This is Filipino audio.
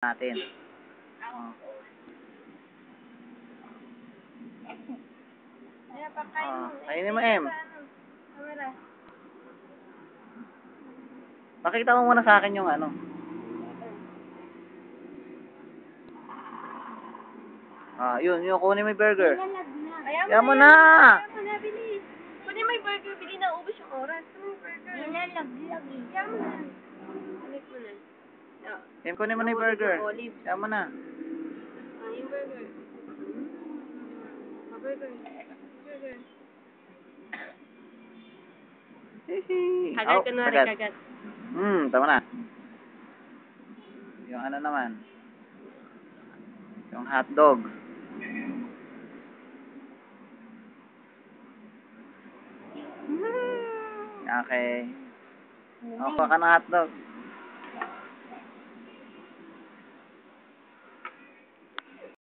natin. Oh. Kainin mo, Em. Pakita mo muna sa akin yung ano. Yun, kunin mo yung burger. Kaya mo na! Bilis. Kunin mo yung burger, bili na ubos yung oras. Kunin mo yung burger. Nilalaglag. Kaya mo na. Kunin mo na. Em, kunin mo na yung burger. Kaya mo na. Yung burger. Burger. Burger. Kagat ka na rin, kagat. Tama na. Yung ano naman. Yung hotdog. Okay. Kuha ka ng hotdog.